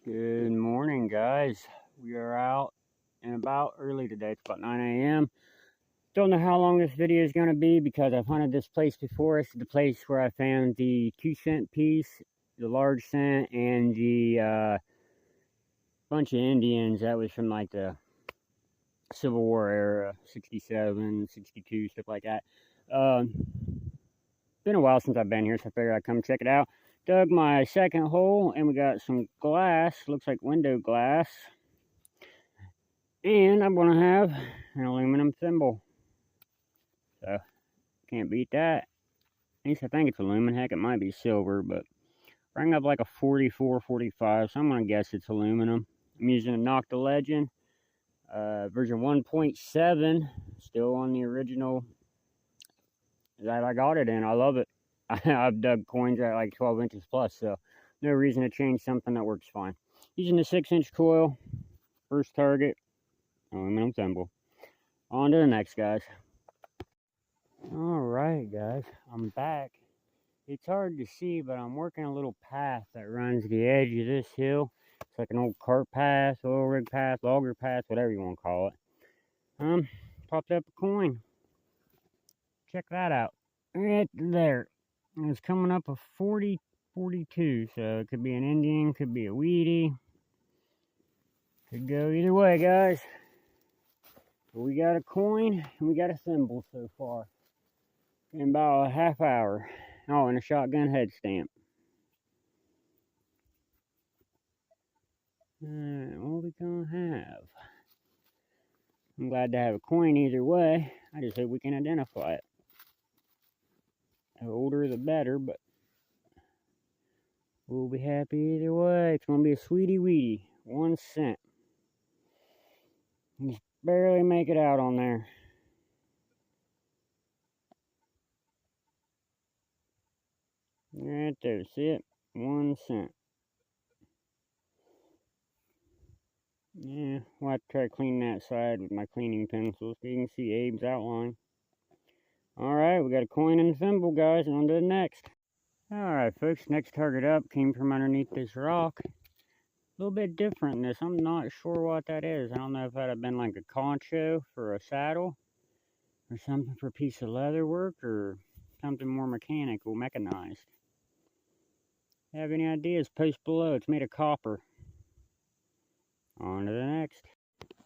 Good morning, guys. We are out and about early today. It's about 9 a.m. Don't know how long this video is going to be because I've hunted this place before. It's the place where I found the 2-cent piece, the large cent, and the bunch of Indians. That was from like the Civil War era, 67, 62, stuff like that. Been a while since I've been here, so I figured I'd come check it out. Dug my second hole, and we got some glass, looks like window glass. And I'm going to have an aluminum thimble. So, can't beat that. At least I think it's aluminum. Heck, it might be silver, but rang up like a 44, 45, so I'm going to guess it's aluminum. I'm using a Nocta Legend, version 1.7, still on the original that I got it in. I love it. I've dug coins at like 12 inches plus, so no reason to change something that works fine. Using the 6-inch coil, first target, aluminum thimble. On to the next, guys. Alright, guys, I'm back. It's hard to see, but I'm working a little path that runs the edge of this hill. It's like an old cart path, oil rig path, logger path, whatever you want to call it. Popped up a coin. Check that out. Right there. It's coming up a 40, 42, so it could be an Indian, could be a Weedy. Could go either way, guys. But we got a coin, and we got a thimble so far. In about a half hour. Oh, and a shotgun head stamp. What we gonna have? I'm glad to have a coin either way. I just hope we can identify it. The older the better, but we'll be happy either way. It's gonna be a sweetie weedy. 1 cent. Just barely make it out on there. Right there, see it? 1 cent. Yeah, we'll have to try to clean that side with my cleaning pencils. You can see Abe's outline. Alright, we got a coin and a thimble, guys. On to the next. Alright, folks, next target up came from underneath this rock. A little bit different in this. I'm not sure what that is. I don't know if that had been like a concho for a saddle, or something for a piece of leather work, or something more mechanical, mechanized. If you have any ideas, post below. It's made of copper. On to the next.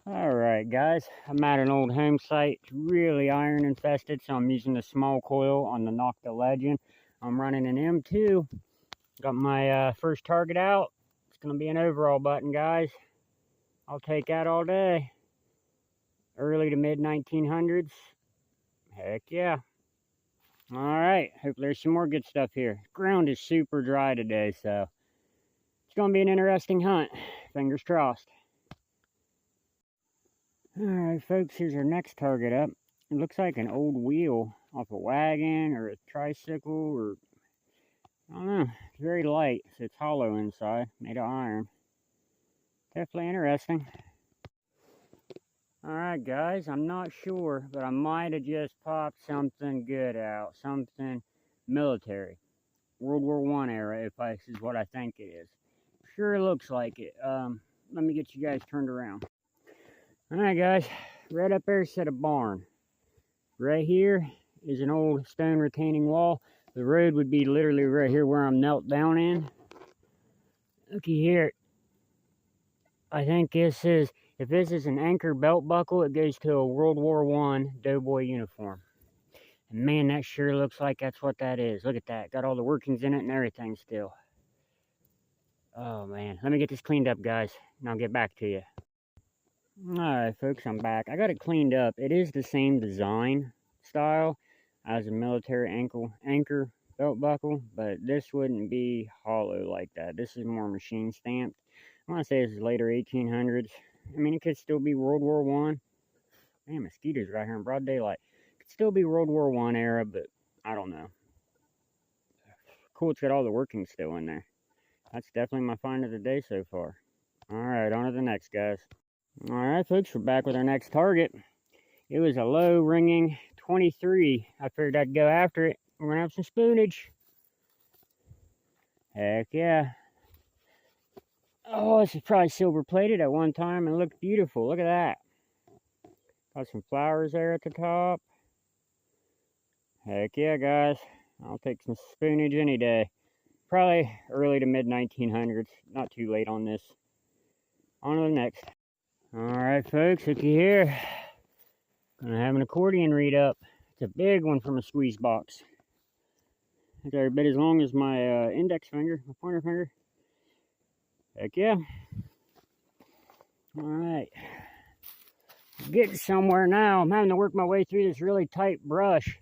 Alright, guys, I'm at an old home site. It's really iron infested, so I'm using the small coil on the Nocta Legend. I'm running an M2. Got my first target out. It's going to be an overall button, guys. I'll take that all day. Early to mid 1900s. Heck yeah. Alright, hope there's some more good stuff here. Ground is super dry today, so it's going to be an interesting hunt. Fingers crossed. Alright, folks, here's our next target up. It looks like an old wheel off a wagon or a tricycle, or I don't know. It's very light, so it's hollow inside, made of iron. Definitely interesting. Alright, guys, I'm not sure, but I might have just popped something good out. Something military. World War I era, if this is what I think it is. Sure looks like it. Let me get you guys turned around. Alright, guys, right up there said a barn. Right here is an old stone retaining wall. The road would be literally right here where I'm knelt down in. Looky here. I think this is, if this is an anchor belt buckle, it goes to a World War I doughboy uniform. And man, that sure looks like that's what that is. Look at that. Got all the workings in it and everything still. Oh, man. Let me get this cleaned up, guys, and I'll get back to you. Alright, folks, I'm back. I got it cleaned up. It is the same design style as a military anchor belt buckle, but this wouldn't be hollow like that. This is more machine stamped. I want to say this is later 1800s. I mean, it could still be World War I. Man, mosquitoes right here in broad daylight. It could still be World War I era, but I don't know. Cool, it's got all the workings still in there. That's definitely my find of the day so far. Alright, on to the next, guys. Alright, folks, we're back with our next target. It was a low ringing 23. I figured I'd go after it. We're going to have some spoonage. Heck yeah. Oh, this is probably silver plated at one time and looked beautiful. Look at that. Got some flowers there at the top. Heck yeah, guys. I'll take some spoonage any day. Probably early to mid 1900s. Not too late on this. On to the next. Alright, folks, looky here. Gonna have an accordion read up. It's a big one from a squeeze box. It's every bit as long as my index finger, my pointer finger. Heck yeah. Alright. Getting somewhere now. I'm having to work my way through this really tight brush.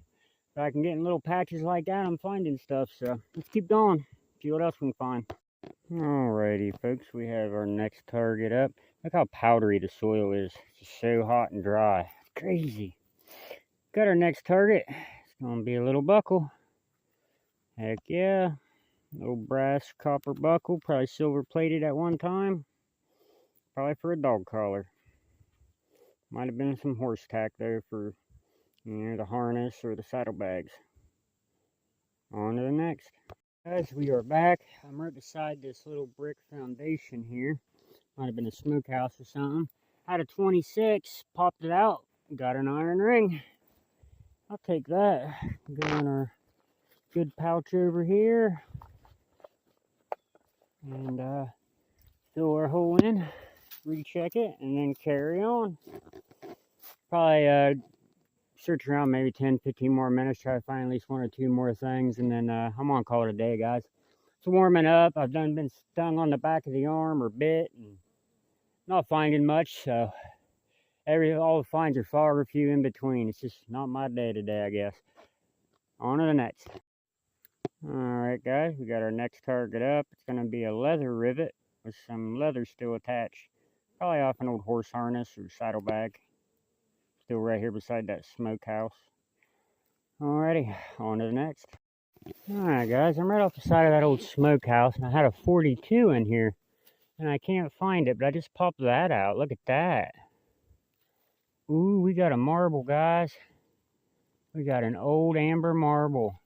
But I can get in little patches like that. I'm finding stuff. So let's keep going. See what else we can find. Alrighty, folks. We have our next target up. Look how powdery the soil is. It's just so hot and dry. It's crazy. Got our next target. It's going to be a little buckle. Heck yeah. Little brass copper buckle. Probably silver plated at one time. Probably for a dog collar. Might have been some horse tack there for, you know, the harness or the saddlebags. On to the next. Guys, we are back. I'm right beside this little brick foundation here. Might have been a smokehouse or something. Had a 26, popped it out, got an iron ring. I'll take that. Go in our good pouch over here. And fill our hole in, recheck it, and then carry on. Probably search around maybe 10-15 more minutes, try to find at least one or two more things, and then I'm gonna call it a day, guys. It's warming up. I've been stung on the back of the arm or bit, and not finding much. So all the finds are far and few in between. It's just not my day today, I guess. On to the next. All right, guys, we got our next target up. It's gonna be a leather rivet with some leather still attached, probably off an old horse harness or saddlebag. Still right here beside that smokehouse. Alrighty, on to the next. Alright, guys, I'm right off the side of that old smokehouse, and I had a 42 in here, and I can't find it, but I just popped that out. Look at that. Ooh, we got a marble, guys. We got an old amber marble.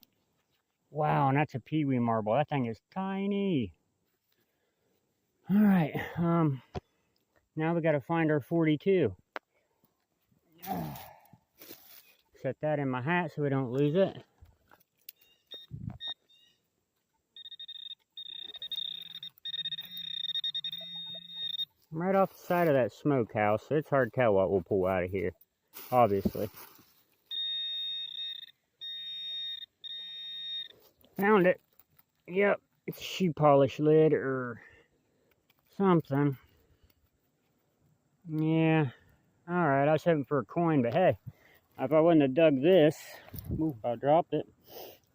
Wow, and that's a peewee marble. That thing is tiny. Alright, now we got to find our 42. Set that in my hat so we don't lose it. I'm right off the side of that smokehouse, so it's hard to tell what we'll pull out of here, obviously. Found it. Yep, it's a shoe polish lid or something. Yeah. Alright, I was hoping for a coin, but hey, if I wouldn't have dug this, ooh, I dropped it,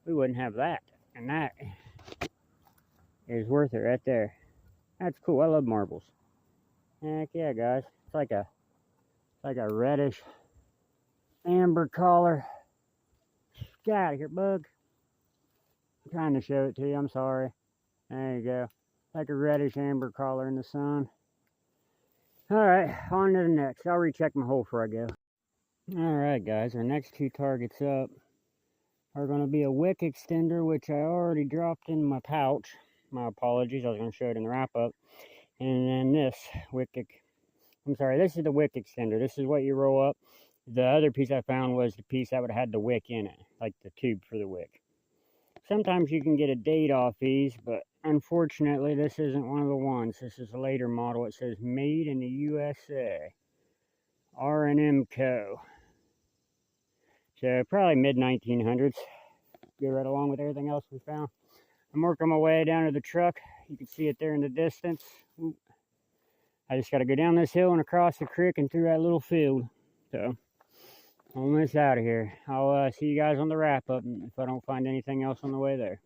we wouldn't have that. And that is worth it right there. That's cool. I love marbles. Heck yeah, guys. It's like a reddish amber color. Get out of here, bug. I'm trying to show it to you. I'm sorry. There you go. Like a reddish amber color in the sun. Alright, on to the next. I'll recheck my hole before I go. Alright, guys. Our next two targets up are going to be a wick extender, which I already dropped in my pouch. My apologies. I was going to show it in the wrap-up. And then this this is the wick extender. This is what you roll up. The other piece I found was the piece that would have had the wick in it, like the tube for the wick. Sometimes you can get a date off these, but unfortunately this isn't one of the ones. This is a later model. It says made in the USA. R&M Co. So probably mid-1900s. Go right along with everything else we found. I'm working my way down to the truck. You can see it there in the distance. Ooh. I just got to go down this hill and across the creek and through that little field. So, almost out of here. I'll see you guys on the wrap-up if I don't find anything else on the way there.